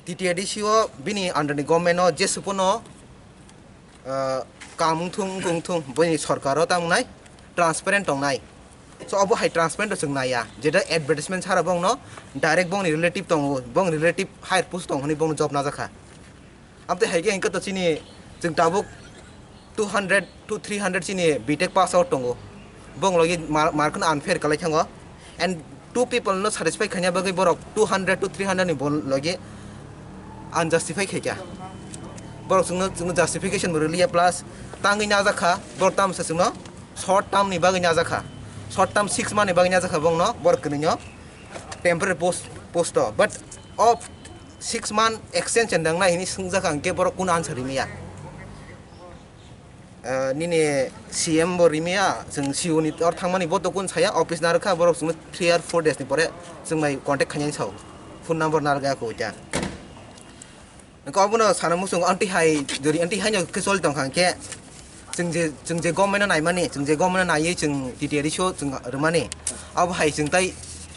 टीटीआईडीसीओ बिनि अंडर नि गवर्नमेंट जे सुपनो कामुं थुं बनि सरकाराव तांनाय ट्रांसपेरेंट दंनाय so अब हाई ट्रांसपेरेंट जों नाया जेदा एडवर्टाइजमेंट सारा बंग न डायरेक्ट बंग रिलेटिव दं बंग रिलेटिव हायर पोस्ट दं हनी बंग जॉब ना जाखा अब ते हाइके इनका तो चिनी जों दाबो 200 to 300 चिनी बीटेक पास आउट दंगो बंग लगे मार्कन अनफेयर कलाई थांगो and two people no satisfy khanya bagai borok 200 to 300 ni bon lage unjustify khaya borok sungno justification borilia plus tangi na jakha bor tam sa sungno short term ni bagai na jakha short term 6 month ni bagai na jakha bong no borok ni no temporary post but of 6 month extension dang na ini sung jakha ke borok kun answer rimia nini CM borimia जों CU ni or thangmani boto kun saya office na rakha borok sung 3 or 4 days ni pore जों mai contact khanya sau phone number na ga ko ja ko abono sanamu sung anti hai jori anti hai no kesol tong khang ke जों je government na nai mani जों je government na nai जों detail show जों rmani ab hai जों tai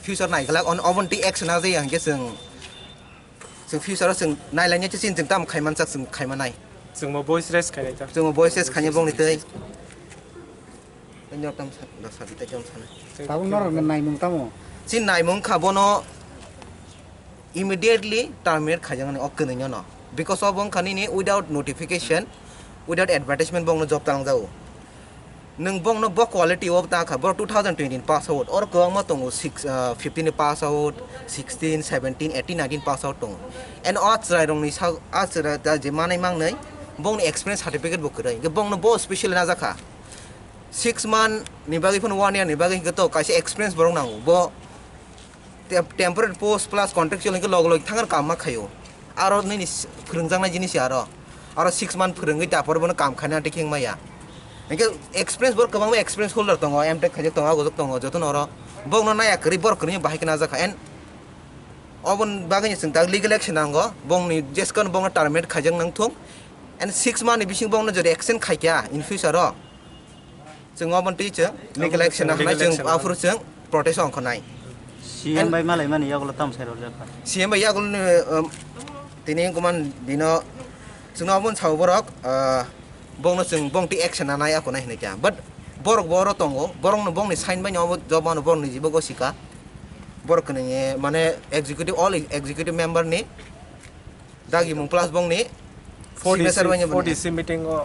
future nai galak on obonti action na jai ang ke जों future जों nai lanya chin जों tam khaiman sak जों khaimanai जों mo voice raise खाने था जों voice raise खाने बंग नितै नयक तम दसा बिता जम साने ताबो नर नाय मुं तामो चिन नाय मुं खाबोनो immediately terminate खाजंग ने अकने न because of बंग खानि नि without notification without advertisement बंग न job तांग जाओ नों बंग न ब quality of ता खा ब 2020 pass out और गोंग म तंगो 15 pass out 16 17 18 19 pass out तंग and आज राय रंग नि सा आज रा दा जे मानै मांग नै bong ni experience certificate book krai ge bong no bo special na jakha 6 month ni bagi phone 1 year ni bagi ge to kaise experience borong nang bo temporary post plus contractual ge log log thangar kam ma khayo aro ni phurungjang na jinis aro 6 month phurungai ta por bono kam khana tikeng maya ge experience bor kabang experience holder tongo mtech khajak tongo gojok tongo joton oro bong no na ya kri bor kri bahai kana jakha en obon bagi ni sing tag legal action nango bong ni jeskan bong terminate khajang nang thong and 6 month bising bong no jodi action khaikya in future ro जों obon teacher legal action na जों afro जों protection khonai CM bai malai mani yagolo tam sai ro jakha CM bai yagolo tini kuman dino जों obon chau borok bong no जों bong ti action na nai akonai hne kya but borok boro tongo borong no bong ni sign bai no job no bong ni jibo gosika borok ni mane executive all executive member ni dagi mung plus bong ni 40 meeting go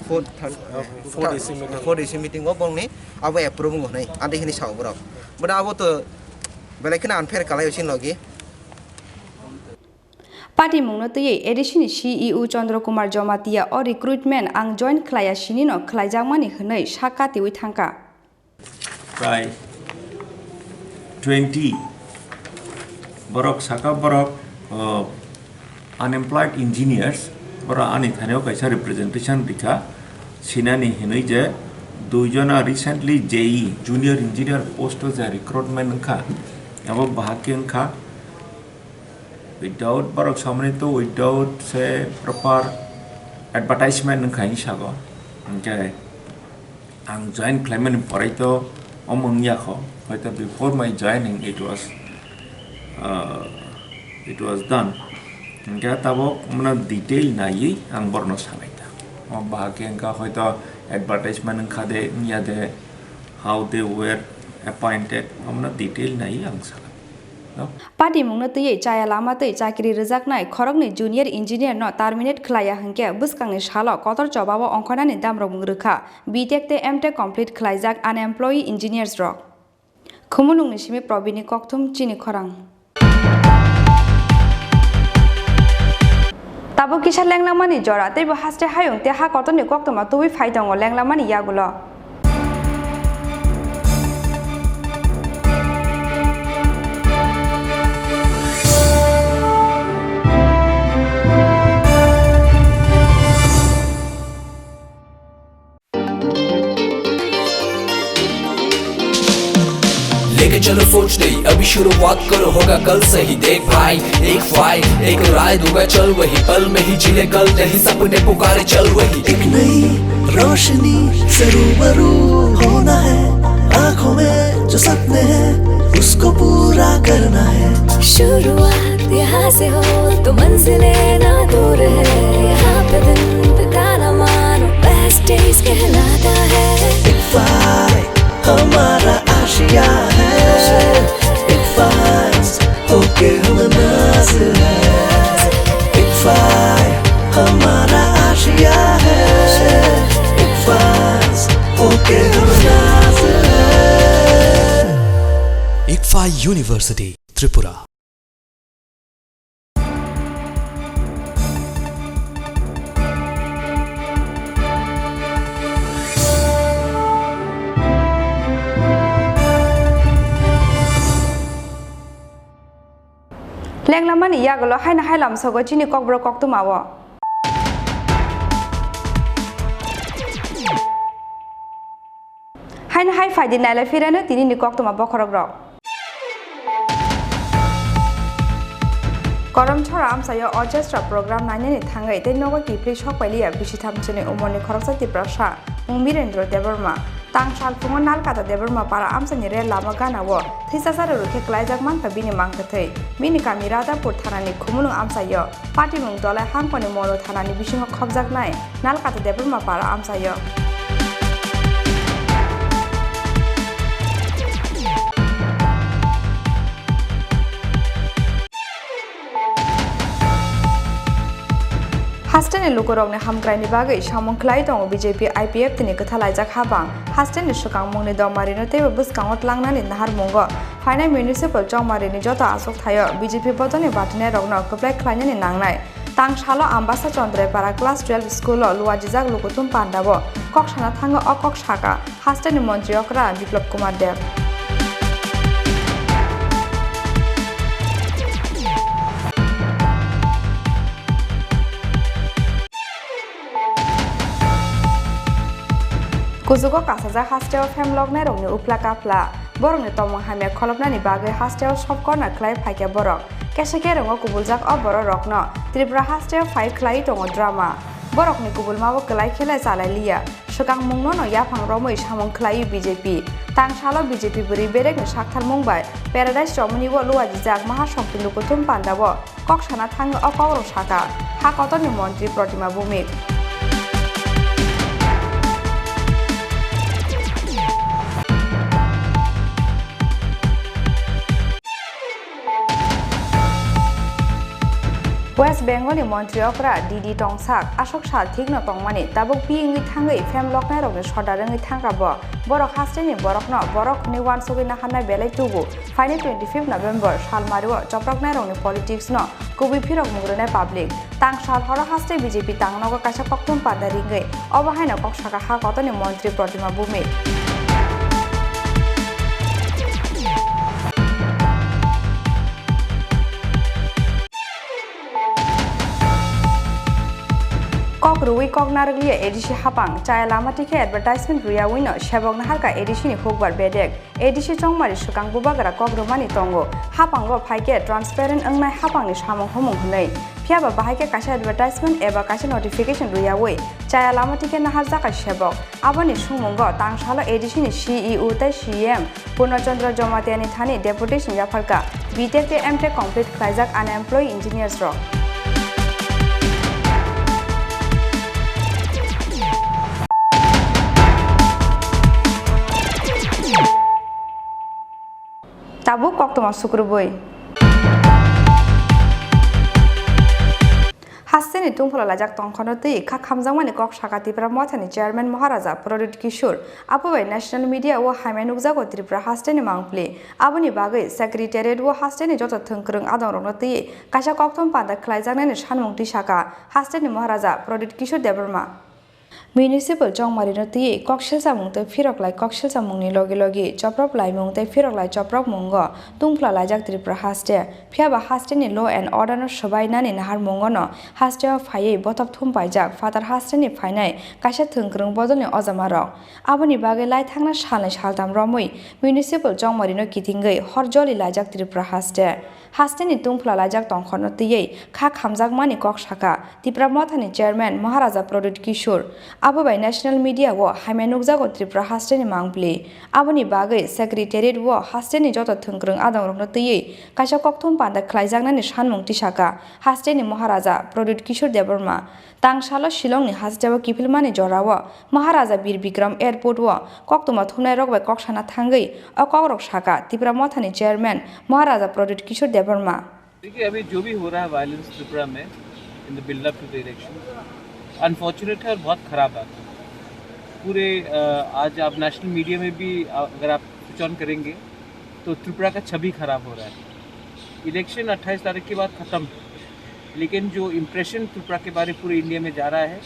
40 meeting go bong ni abo approve ngo nai ande hini saw borok but abo to belai kana unfair kalai sin logi Party mungno tei edition CEO Chandra Kumar Jomatia or recruitment ang join klaya sini no klaijangmani hnei saka tiwi thangka Prai 20 borok saka borok unemployed engineers or ani thaneo kaisa representation dikha sinani hinoi je duijona recently JE junior engineer post je recruitment kha abo bahakeng kha without borok samne to without say proper advertisement kha hisago okay ang join claimant porai to omong ya kho hoito before my joining it was done Enggak tahu mana detail nayi ang borno sanaita. Bahagi engkau hoito advertisement engkau de niya de how they were appointed. Mana detail nayi ang sana. Party mungno tei chaya lama tei chakri rijak nai khorok ni junior engineer no terminate khlaya hangke buskang ni salo kotor jobabo ongkhona ni damrok mungrekha BTech te MTech complete khlaijak unemployed engineers rok. Khumulung ni simi probini kokthum Chini Khorang. Tabo kisah lenglamani jora tei bo haste hayung te ha kotoni koktoma tuwi phaidongo lenglamani yagulo लेके चलो सोच नहीं अभी शुरुआत करो होगा कल से ही देख भाई एक फाइट एक राय दूंगा चल वही पल में ही जिले कल नहीं सपने पुकारे चल वही एक नई रोशनी से रूबरू होना है आँखों में जो सपने हैं उसको पूरा करना है शुरुआत यहाँ से हो तो मंजिलें ना दूर है यहाँ पे दिन बिताना University, Tripura. Lenglamani yagolo haina hailam sogo chini kokbro koktumawo. Haina hai faidi naila firana tini ni koktuma bokorogro. Koram chora amsayo orchestra program nanyani thangai te nogo kipli shokpailia bisithamchini umoni khoroksa tiprasha Mirendra Debbarma Tangsal fungo nalkata Debbarma para amsani re lama gana wo thisasara rukhe klaijak manka bini mangkathai bini kamirada pur thanani khumunu amsayo party mung dole hamponi mono thanani bisingo khobjak nai nalkata Debbarma para amsayo Hasteni lukurokni hamkraini bagai samung khlai tongo BJP IPF tini kathalajak habang hasteni sukang mungni domarino tebo buskangot langnani nahar mungo faina municipal chongmarini joto asok thayo BJP bodoni batine rokno koplai khlainani nangnai tangsalo ambasa chondre para class 12 school lo luajijak lukutum pandabo koksana thanga okok saka hasteni mantri okra biplop kumar dev Kuzugo kasaja hostel famlog na rongni upla kapla borongni tomong hamya kholopnani bagai hostel shop corner klai phaike borok kesake rongo kubuljak o borok rokno Tripura hostel 5 klai tongo drama borokni kubulmabo klai khela chalai liya sukang mungno no yaphang romoi samong klai BJP tangsalo BJP buri berek ni sakthal mungbai paradise romani wo luaji jak maha sompi lukutum pandabo koksana thang o kawro saka hakotoni mantri Pratima Bhumik West Bengal ni Montri okra Didi Tongsak Ashok Sal Thikno Tongmani tabuk piingi thangai famlok na rogni sodarangi thangkabo borok hasteni borokno borok ni wansogoi nahanai belai tubu faini 25 November salmario choprok na rogni politics no kubi phirok mugrone public tangsal horo haste BJP tangnogo kaisa koktum padaringai obahaina koksaka ha kotoni Montri Pratima Bhumik Kok ruwi kok nargliya edisi hapang chaya lama tike advertisement ruya wino shabok naharka edisi ni hukbar bedek edisi chongmari sukang bubagara kok rumani tongo hapango phaike transparent angnai hapang ni samong humung hunai phiaba bahaike kaisa advertisement eba kaisa notification ruya wei chaya lama tike nahar jaka shabok aboni sumungo tangsalo edisi ni CEO tai CM Purnachandra Jomatiani thani deputation yafarka BTech te MTech complete khlaijak unemployed engineers ro Tabu koktoma sukruboi Hasteni tungphola lajak tongkhono tei kha khamjangmani kok saka Tripura mothani chairman Maharaja Pradit Kishore apobai national media o haimai nukjago Tripura hasteni mangpli aboni bagai secretariat o hasteni joto thongkrung adongrokno tei kaisa koktom panda khlaijaknani sanmung tisaka hasteni Maharaja Pradit Kishore Debbarma Municipal Chongmarino tei kokselsa mungte phiroklai kokselsa mungni logi logi choprop lai mungte phiroklai choprop mungo tungphla lajak Tripura haste phiaba haste ni law and order no sabainani nahar mungo no haste phaiei botop thumpaijak father haste ni phainai kaisa thongkrung bodoni ojamarok aboni bagai lai thangna salnai saldam romoi Municipal Chongmarino kitingai horjoli lajak Tripura haste ni tungphla lajak tongkhono tei kha khamjakmani kok saka Tripura mothani chairman Maharaja Pradit Kishore apobai national media wo haimai nukjago Tripura hasteni mangpli aboni bagai secretariat wo hasteni joto thongkrung adongrokno tei kaisa kokthum panda khlaijaknani sanmung tisaka hasteni Maharaja Pradit Kishore Debbarma tangsalo Shillongni hasteo kipilmani jorao Maharaja Bir Bikram airport wo koktuma thunai rokbai koksana thangai okokrok saka Tripura mothani chairman Maharaja Pradit Kishore Debbarma देखिए अभी जो भी हो रहा है violence Tripura में in the build up to the election unfortunate है और बहुत ख़राब बात है पूरे आज आप नेशनल मीडिया में भी अगर आप स्विच ऑन करेंगे तो त्रिपुरा का छवि खराब हो रहा है। इलेक्शन 28 तारीख के बाद ख़त्म, लेकिन जो इम्प्रेशन त्रिपुरा के बारे पूरे इंडिया में जा रहा है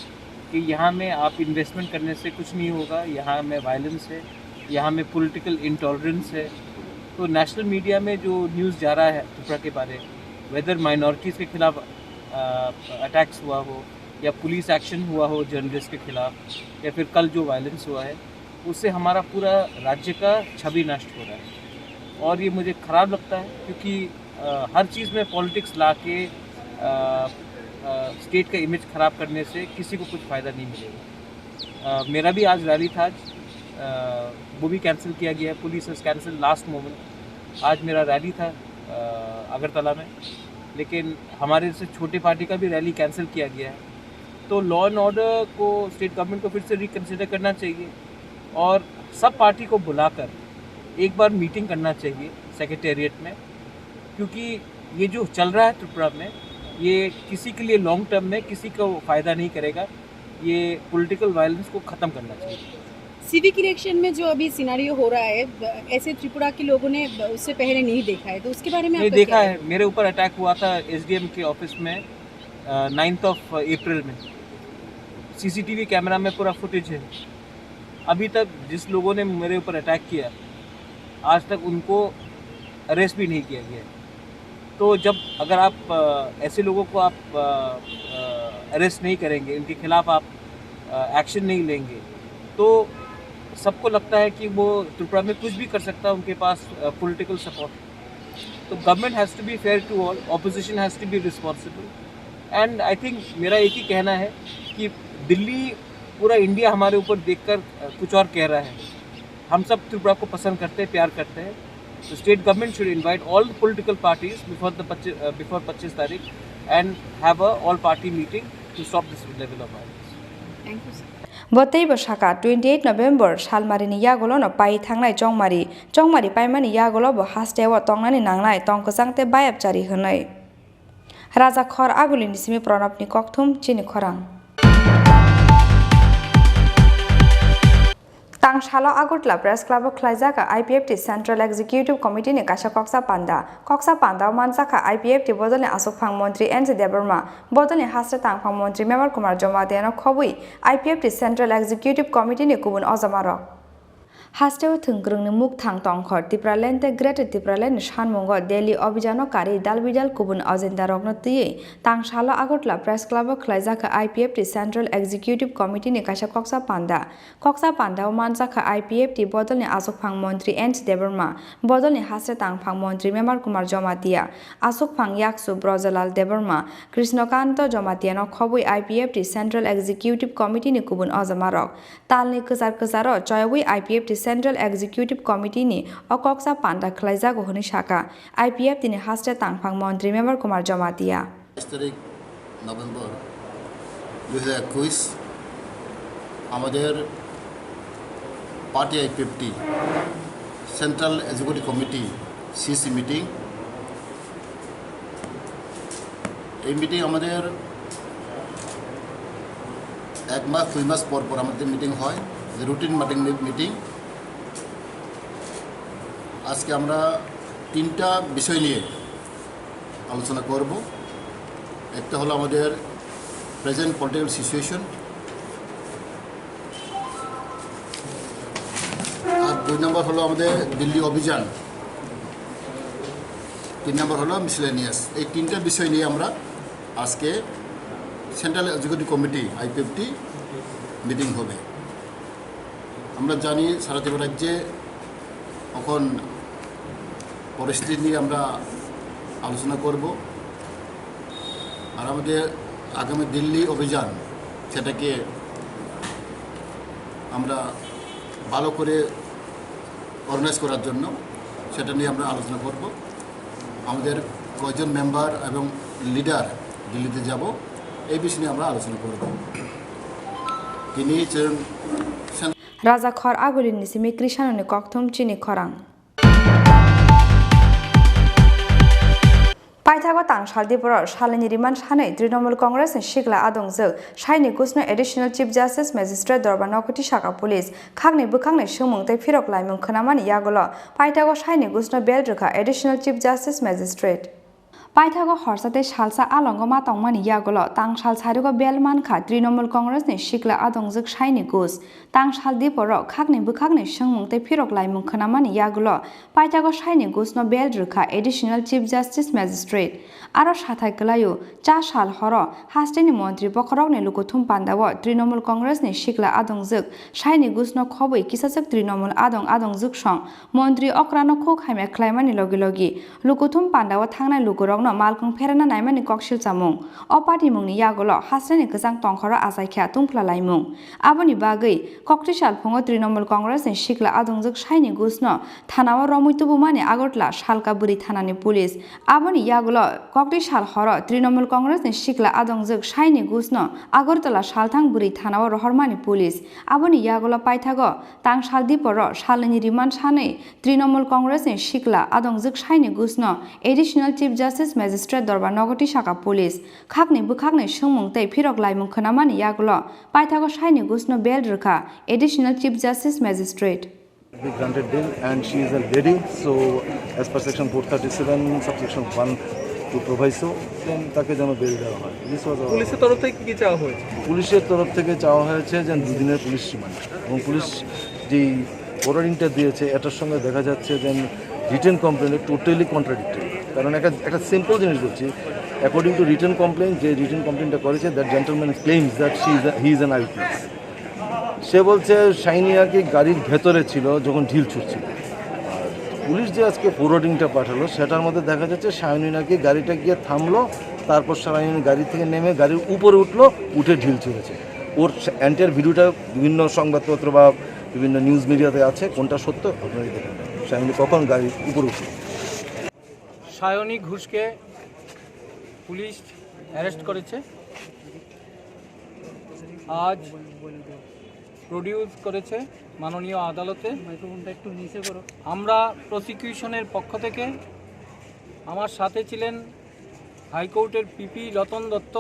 कि यहाँ में आप इन्वेस्टमेंट करने से कुछ नहीं होगा, यहाँ में वायलेंस है, यहाँ में पॉलिटिकल इंटॉलरेंस है। तो नेशनल मीडिया में जो न्यूज़ जा रहा है त्रिपुरा के बारे, वेदर माइनॉरिटीज़ के खिलाफ अटैक्स हुआ हो या पुलिस एक्शन हुआ हो जर्नलिस्ट के खिलाफ, या फिर कल जो वायलेंस हुआ है, उससे हमारा पूरा राज्य का छवि नष्ट हो रहा है। और ये मुझे ख़राब लगता है क्योंकि हर चीज़ में पॉलिटिक्स ला के स्टेट का इमेज ख़राब करने से किसी को कुछ फ़ायदा नहीं मिलेगा। मेरा भी आज रैली था, वो भी कैंसिल किया गया है, पुलिस ने कैंसिल लास्ट मोमेंट। आज मेरा रैली था अगरतला में, लेकिन हमारे से छोटे पार्टी का भी रैली कैंसिल किया गया है। तो लॉ एंड ऑर्डर को स्टेट गवर्नमेंट को फिर से रिकन्सिडर करना चाहिए और सब पार्टी को बुलाकर एक बार मीटिंग करना चाहिए सेक्रेटेरिएट में, क्योंकि ये जो चल रहा है त्रिपुरा में, ये किसी के लिए लॉन्ग टर्म में किसी को फ़ायदा नहीं करेगा। ये पॉलिटिकल वायलेंस को ख़त्म करना चाहिए। सिविक इलेक्शन में जो अभी सिनारियो हो रहा है, ऐसे त्रिपुरा के लोगों ने उससे पहले नहीं देखा है, तो उसके बारे में आपका देखा है। मेरे ऊपर अटैक हुआ था SDM के ऑफिस में 9 अप्रैल में। CCTV कैमरा में पूरा फुटेज है। अभी तक जिस लोगों ने मेरे ऊपर अटैक किया, आज तक उनको अरेस्ट भी नहीं किया गया। तो जब अगर आप ऐसे लोगों को आप अरेस्ट नहीं करेंगे, इनके खिलाफ आप एक्शन नहीं लेंगे, तो सबको लगता है कि वो त्रिपुरा में कुछ भी कर सकता है, उनके पास पॉलिटिकल सपोर्ट। तो government has to be fair to all, opposition has to be responsible. And I think मेरा एक ही कहना है कि दिल्ली, पूरा इंडिया हमारे ऊपर देखकर कुछ और कह रहा है। हम सब त्रिपुरा को पसंद करते हैं, प्यार करते हैं। तो state government should invite all the political parties before 25 तारीख and have a all party meeting to stop this level of violence. Thank you sir. बतई बसाका 28 नवेम्बर सालमारिनि यागोलो न पाई थांनाय चौमारी पाइमानि यागोलो बो हास्टेव तंगनानि नांनाय तंकसांते बायाबचारि होनाय राजा खर आगुलिनि सिमि प्रणबनि ककथुम चिनि खरां तांगशाला आगरतला प्रेस क्लब खलाइजाका IPFT सेंट्रल एग्जीक्यूटिव कमिटी ने काशा कक्सा पांदा मानजाका IPFT बदलने आसुकफांग मंत्री NC देबर्मा बदलने हास्टे तांगफांग मंत्री मेमर कुमार जमातियानो खबुई IPFT सेंट्रल एग्जीक्यूटिव कमिटी ने गुबुन अजमारो हास्टेव थंग्रंगनि मुख थांग तंखर तिप्रालेन्टे ग्रेटर तिप्रालेन सानमुंगो दिल्ली अभियानो कारी दालबिदाल गुबुन अजेन्डा रगनो तुयै तांगशाला आगरतला प्रेस क्लब खलाइजाका IPFT सेंट्रल एग्जीक्यूटिव कमिटी ने काशा कक्सा पांदा मानजाका IPFT बदलने आसुकफांग मंत्री NC देबर्मा बदलने हास्टे तांगफांग मंत्री मेमर कुमार जमातिया आसुकफांग याकसु ब्रजलाल देबर्मा कृष्णकांत जमातियानो खबुई IPFT सेंट्रल एग्जीक्यूटिव कमिटी ने गुबुन अजमारक तालनि कजार चयबुई IPFT सेंट्रल एग्जीक्यूटिव कमिटी ने अकक्सा पांडा खलाइजागो होनी शाखा IPFT ने हास्टे तांगफांग मंत्री मेमर कुमार जमातिया 28 नवेम्बर 2021 আমাদের party IPFT central executive committee CC meeting এই মিটিং আমাদের এক মাস 2 মাস পর আমাদের মিটিং হয় রুটিন মিটিং আজকে আমরা তিনটা বিষয় নিয়ে আলোচনা করব একটা হলো আমাদের প্রেজেন্ট পলিটিক্যাল সিচুয়েশন আর 2 নম্বর হলো আমাদের দিল্লি অভিযান 3 নম্বর হলো মিসলেনিয়াস এই তিনটা বিষয় নিয়ে আমরা আজকে central executive committee IPFT meeting হবে আমরা জানি সারা ত্রিপুরা রাজ্যে এখন পরিস্থিতি নিয়ে আমরা আলোচনা করব আর আমাদের আগামী দিল্লি অভিযান সেটাকে আমরা ভালো করে অর্গানাইজ করার জন্য সেটা নিয়ে আমরা আলোচনা করব আমাদের কয়েকজন মেম্বার এবং লিডার দিল্লিতে যাব এই বিষয় নিয়ে আমরা আলোচনা করব তিনি राजा खर आगुलिनि सिमि कृष्णनि ककथुम चिनि खरां Paithago Tangshal Debbarma Shalini Riman Shanai Trinamool Congress and Shikla Adongzuk Shaini Gusno Additional Chief Justice Magistrate Debbarma Nokoti Shaka Police Khagni Bukhangni Shumung Tei Phirok Laimung Khanamani Yagolo Paithago Shaini Gusno Beldruka Additional Chief Justice Magistrate Paithago Horsate Shalsa Alongo Matongmani Yagolo Tangshal Sarugo Belmankha Trinamool Congress ni Shikla Adongzuk Shaini Gus Tangshal Debbarma Khagni Bukhangni Shumung Tei Phirok Laimung Khanamani Yagolo Paithago Shaini Gusno Beldruka Additional Chief Justice Magistrate Aro Shathai Kalayu Cha Shal Horo Hasteni Montri Bokorokni Lukuthum Pandawo Trinamool Congress ni Shikla Adongzuk Shaini Gusno Khoboi Kisasuk Trinamool Adongzuk Song Montri Okrano Khok Haime Klaimani Logi Lukuthum Pandawo Thangnai Lukurok Malkung Perana Naimani Kokshil Samung O Party Mungni Yagolo Hasteni Kazang Tongkhoro Asaikha Tungpla Laimung Aboni Bagui Koktishal Phungo Trinamool Congress ni Shikla Adongzuk Shaini Gusno Thanawo Romuitubumani Agotla Shalka Buri Thanani Police Aboni Yagolo Koktishal Horo Trinamool Congress ni Shikla Adongzuk Shaini Gusno Agortala Shalthang Buri Thanawo Rohormani Police Aboni Yagolo Paithago Tangshal Debbarma Shalini Riman Shanai Trinamool Congress ni Shikla Adongzuk Shaini Gusno Additional Chief Justice Magistrate Debbarma Nokoti Shaka Police Khagni Bukhagni Shumung Tei Phirok Laimung Khanamani Yagolo Paithago Shaini Gusno Beldruka Additional Chief Justice Magistrate be granted bail and she is a lady, so as per section 437 subsection 1 to provide so then তাকে যেন bell দেওয়া হয় this was পুলিশের তরফ থেকে কি চাওয়া হয়েছে পুলিশের তরফ থেকে চাওয়া হয়েছে যে দুদিনের পুলিশ রিমান্ড এবং পুলিশ যেই ফরওয়ার্ডিংটা দিয়েছে এটার সঙ্গে দেখা যাচ্ছে যে রিটেন কমপ্লেন্টে টোটালি কন্ট্রাডিক্টরি কারণ একটা সিম্পল জিনিস বলছি অ্যাকর্ডিং টু রিটেন কমপ্লেন্ট যে রিটেন কমপ্লেন্টটা করেছে that gentleman claims that he is an eyewitness সে বলছে শাইনিয়াকে গাড়ির ভেতরে ছিল যখন ঢিল ছুটছিল পুলিশ যে আজকে ফরওয়ার্ডিংটা পাঠালো সেটার মধ্যে দেখা যাচ্ছে শাইনি নাকি গাড়িটা গিয়ে থামলো তারপর শাইনি গাড়ি থেকে নেমে গাড়ির উপরে উঠলো উঠে ঢিল ছুঁড়েছে ওর এন্টায়ার ভিডিওটা বিভিন্ন সংবাদপত্র বা বিভিন্ন নিউজ মিডিয়াতে আছে কোনটা সত্য আপনারা দেখেন শাইনি কখন গাড়ির উপরে উঠলো সায়নী ঘোষকে পুলিশ অ্যারেস্ট করেছে আজ প্রডিউস করেছে মাননীয় আদালতে আমরা প্রসিকিউশনের পক্ষ থেকে আমার সাথে ছিলেন হাইকোর্টের পিপি রতন দত্ত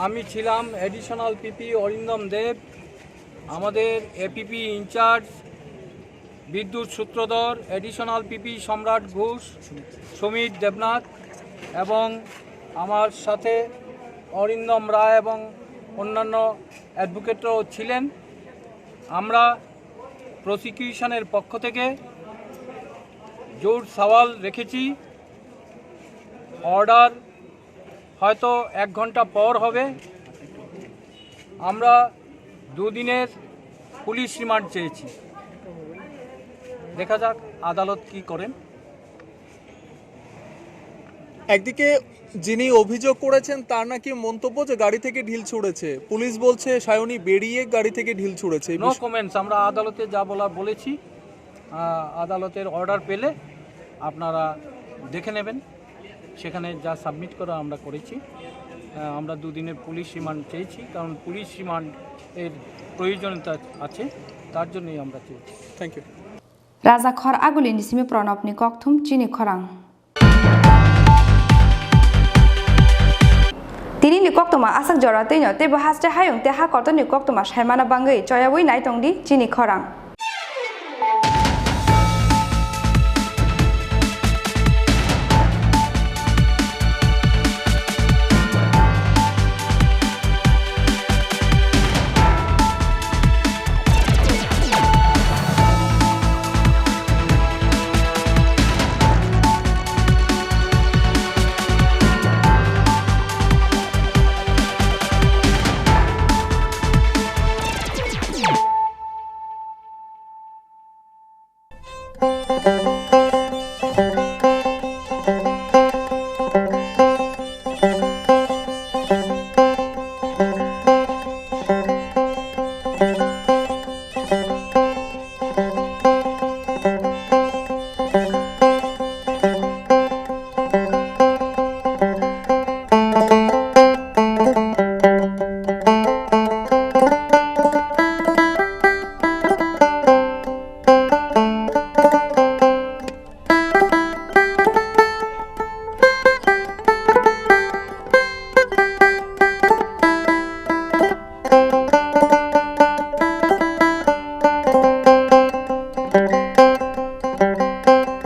আমি ছিলাম অ্যাডিশনাল পিপি অরিন্দম দেব আমাদের এপিপি ইনচার্জ বিদ্যুৎ সূত্রধর অ্যাডিশনাল পিপি সম্রাট ঘোষ সমীর দেবনাথ এবং আমার সাথে অরিন্দম রায় এবং অন্যান্য অ্যাডভোকেটরাও ছিলেন আমরা প্রসিকিউশনের পক্ষ থেকে জোর সওয়াল রেখেছি অর্ডার হয়তো 1 ঘন্টা পর হবে আমরা দুদিনের পুলিশ রিমান্ড চেয়েছি দেখা যাক আদালত কি করেন একদিকে যিনি অভিযোগ করেছেন তার নাকি মন্তব্য যে গাড়ি থেকে ঢিল ছুঁড়েছে পুলিশ বলছে সায়নী বেরিয়ে গাড়ি থেকে ঢিল ছুঁড়েছে নো কমেন্টস আমরা আদালতে যা বলার বলেছি আদালতের অর্ডার পেলে আপনারা দেখে নেবেন সেখানে যা সাবমিট করা আমরা করেছি আমরা দুদিনের পুলিশ রিমান্ড চেয়েছি কারণ পুলিশ রিমান্ড এর প্রয়োজনীয়তা আছে তার জন্যই আমরা চেয়েছি থ্যাংক ইউ রাজা খর আগুলি নিসিমি প্রণবনি ককথুম চিনি খরাং তিনি লিকক্তমা আসাক জরাতেইনো তে বহাসতে হায়ং তে হা কতনি কক্তমা সাইমানা বাঙ্গৈ চয়াবই নাইতংদি চিনি খরাং